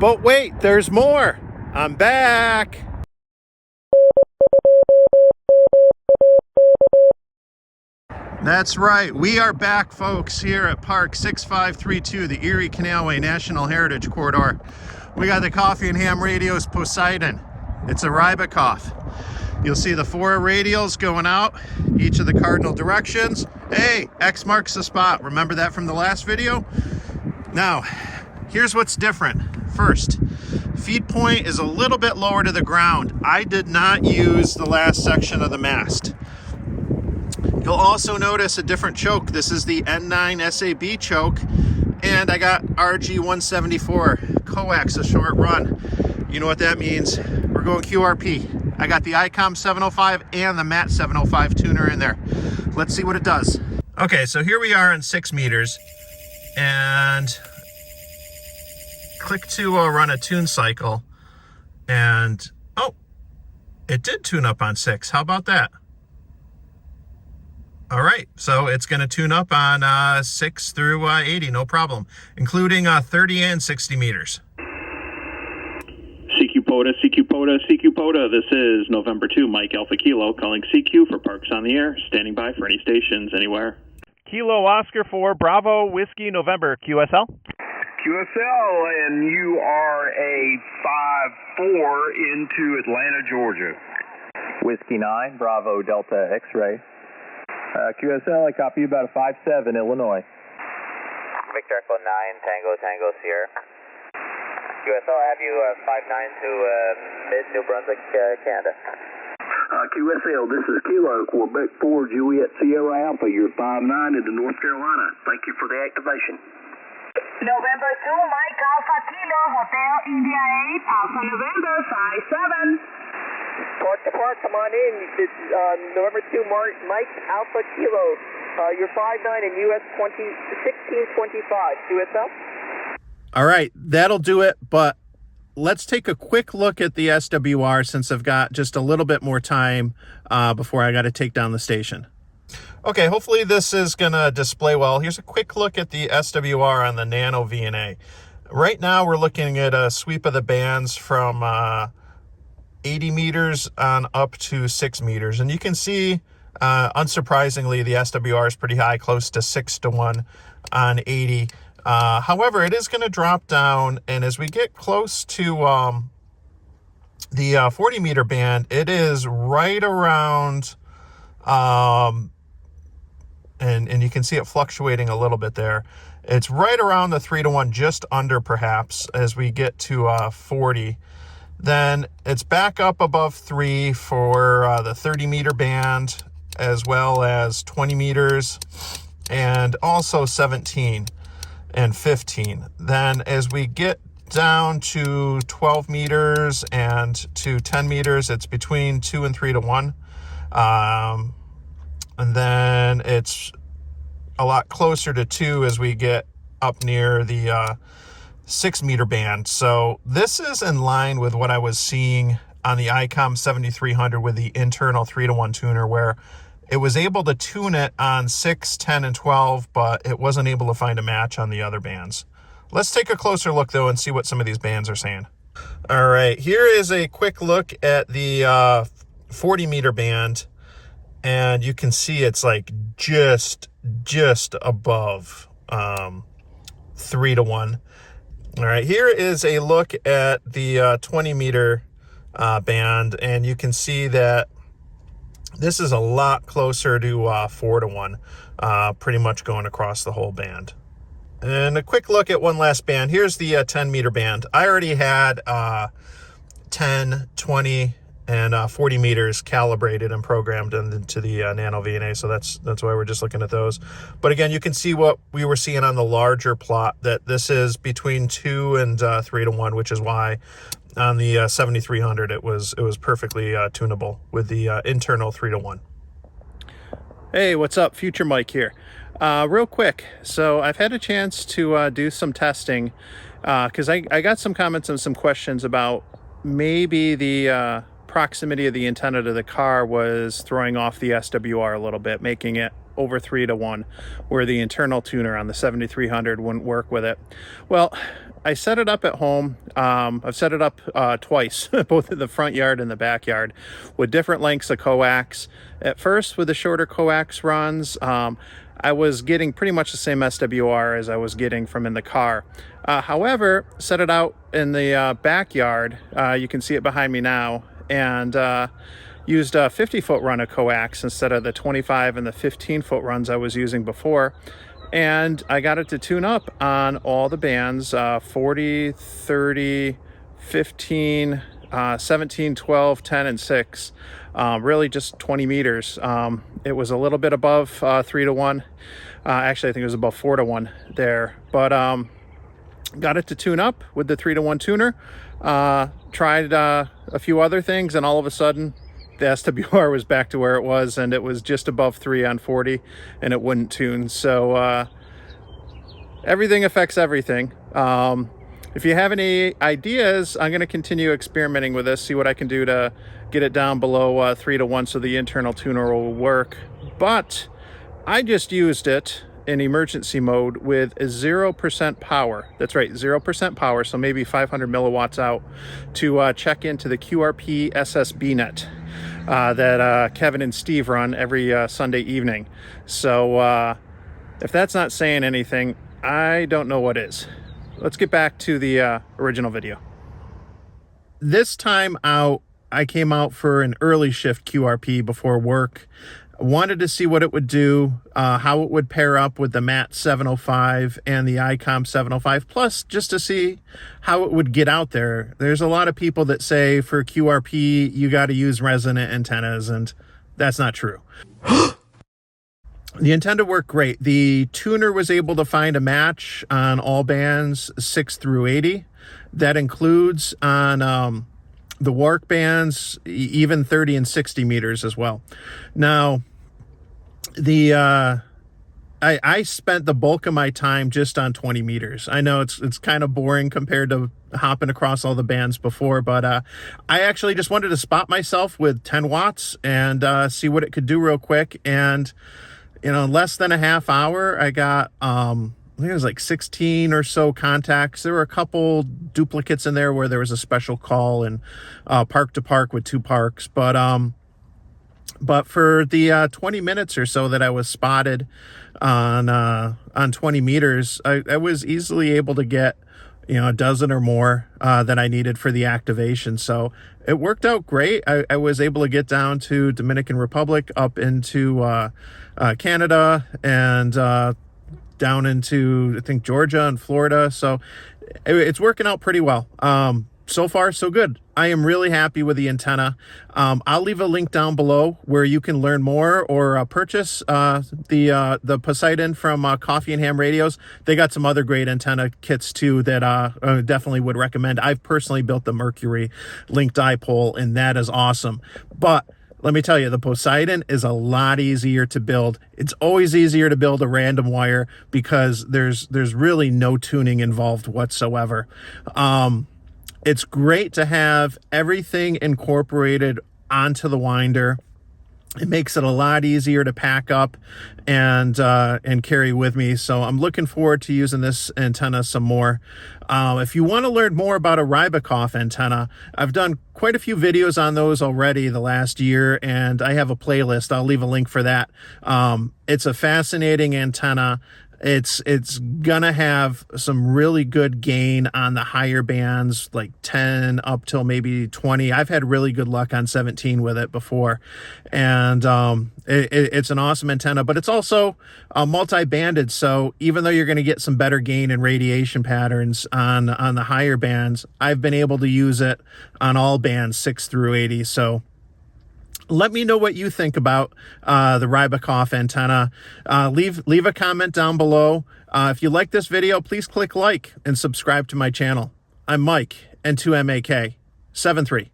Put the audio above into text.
But wait, there's more. I'm back. That's right. We are back, folks, here at Park 6532, the Erie Canalway National Heritage Corridor. We got the Coffee and Ham Radios Poseidon. It's a Rybakoff. You'll see the 4 radials going out, each of the cardinal directions. Hey, X marks the spot. Remember that from the last video? Now, here's what's different. First, feed point is a little bit lower to the ground. I did not use the last section of the mast. You'll also notice a different choke. This is the N9 SAB choke, and I got RG174 coax, a short run. You know what that means. We're going QRP. I got the ICOM 705 and the MAT 705 tuner in there. Let's see what it does. Okay, so here we are in 6 meters, and click to run a tune cycle, and oh, it did tune up on 6. How about that? All right, so it's going to tune up on 6 through 80, no problem, including 30 and 60 meters. CQ POTA, CQ POTA, CQ POTA. This is November 2, Mike Alpha Kilo, calling CQ for Parks on the Air, standing by for any stations anywhere. Kilo Oscar 4, Bravo, Whiskey, November, QSL. QSL, and you are a 5-4 into Atlanta, Georgia. Whiskey 9, Bravo, Delta, X-Ray. QSL, I copy you about a 5-7, Illinois. Victor Echo 9, Tango, Tango, Sierra. QSL, I have you 5-9 to mid-New Brunswick, Canada. QSL, this is Kilo, Quebec 4, Juliet Sierra Alpha. You're 5-9 into North Carolina. Thank you for the activation. November 2, Mike Alpha Kilo, Hotel India 8, Alpha November 5-7. Park to Park, come on in. This is November 2, Mike Alpha Kilo. You're 5-9 in US 1625. QSL? All right, that'll do it, but let's take a quick look at the SWR since I've got just a little bit more time before I got to take down the station. Okay, hopefully this is going to display well. Here's a quick look at the SWR on the Nano VNA. Right now we're looking at a sweep of the bands from 80 meters on up to 6 meters. And you can see, unsurprisingly, the SWR is pretty high, close to 6-1 on 80. However, it is going to drop down, and as we get close to the 40 meter band, it is right around, and you can see it fluctuating a little bit there. It's right around the 3-1, just under perhaps, as we get to 40. Then it's back up above 3 for the 30 meter band, as well as 20 meters, and also 17 and 15. Then as we get down to 12 meters and to 10 meters, it's between 2 and 3-1. And then it's a lot closer to 2 as we get up near the 6 meter band. So this is in line with what I was seeing on the ICOM 7300 with the internal 3-1 tuner, where it was able to tune it on 6, 10, and 12, but it wasn't able to find a match on the other bands. Let's take a closer look, though, and see what some of these bands are saying. All right, here is a quick look at the 40 meter band, and you can see it's like just above 3-1. All right, here is a look at the 20 meter band, and you can see that this is a lot closer to 4-1, pretty much going across the whole band. And a quick look at one last band. Here's the 10 meter band. I already had 10, 20, and 40 meters calibrated and programmed into the Nano VNA, so that's why we're just looking at those. But again, you can see what we were seeing on the larger plot, that this is between 2 and 3-1, which is why on the 7300 it was perfectly tunable with the internal 3-1. Hey, what's up? Future Mike here. Real quick, so I've had a chance to do some testing because I got some comments and some questions about maybe the proximity of the antenna to the car was throwing off the SWR a little bit, making it over 3-1, where the internal tuner on the 7300 wouldn't work with it. Well, I set it up at home. I've set it up twice, both in the front yard and the backyard, with different lengths of coax. At first, with the shorter coax runs, I was getting pretty much the same SWR as I was getting from in the car. However, set it out in the backyard. You can see it behind me now, and used a 50-foot run of coax instead of the 25 and the 15-foot runs I was using before. And I got it to tune up on all the bands, 40, 30, 15, 17, 12, 10, and 6. Really just 20 meters. It was a little bit above 3-to-1. Actually, I think it was above 4-to-1 there. But got it to tune up with the 3-to-1 tuner. Tried a few other things, and all of a sudden, the SWR was back to where it was, and it was just above 3 on 40, and it wouldn't tune. So everything affects everything. If you have any ideas, I'm going to continue experimenting with this, see what I can do to get it down below 3-to-1 so the internal tuner will work. But I just used it in emergency mode with 0% power. That's right, 0% power, so maybe 500 milliwatts out, to check into the QRP SSB Net that Kevin and Steve run every Sunday evening. So if that's not saying anything, I don't know what is. Let's get back to the original video. This time out, I came out for an early shift QRP before work. Wanted to see what it would do, how it would pair up with the MAT 705 and the ICOM 705, plus just to see how it would get out there. There's a lot of people that say for QRP, you got to use resonant antennas, and that's not true. The antenna worked great. The tuner was able to find a match on all bands 6 through 80. That includes on the work bands, even 30 and 60 meters as well. Now, I spent the bulk of my time just on 20 meters. I know it's kind of boring compared to hopping across all the bands before, but I actually just wanted to spot myself with 10 watts and see what it could do real quick. And in less than a half hour, I got I think it was like 16 or so contacts. There were a couple duplicates in there where there was a special call and park to park with 2 parks. But for the 20 minutes or so that I was spotted on 20 meters, I was easily able to get a dozen or more that I needed for the activation. So it worked out great. I was able to get down to Dominican Republic, up into Canada, and down into, I think, Georgia and Florida. So it's working out pretty well. So far, so good. I am really happy with the antenna. I'll leave a link down below where you can learn more or purchase the Poseidon from Coffee and Ham Radios. They got some other great antenna kits too that I definitely would recommend. I've personally built the Mercury link dipole, and that is awesome. But let me tell you, the Poseidon is a lot easier to build. It's always easier to build a random wire because there's really no tuning involved whatsoever. It's great to have everything incorporated onto the winder. It makes it a lot easier to pack up and carry with me. So I'm looking forward to using this antenna some more. If you want to learn more about a Rybakoff antenna, I've done quite a few videos on those already the last year, and I have a playlist. I'll leave a link for that. It's a fascinating antenna. It's gonna have some really good gain on the higher bands, like 10 up till maybe 20. I've had really good luck on 17 with it before, and it's an awesome antenna. But it's also multi-banded, so even though you're going to get some better gain and radiation patterns on the higher bands, I've been able to use it on all bands 6 through 80. So let me know what you think about the Rybakoff antenna. Leave a comment down below. If you like this video, please click like and subscribe to my channel. I'm Mike, N2MAK 73.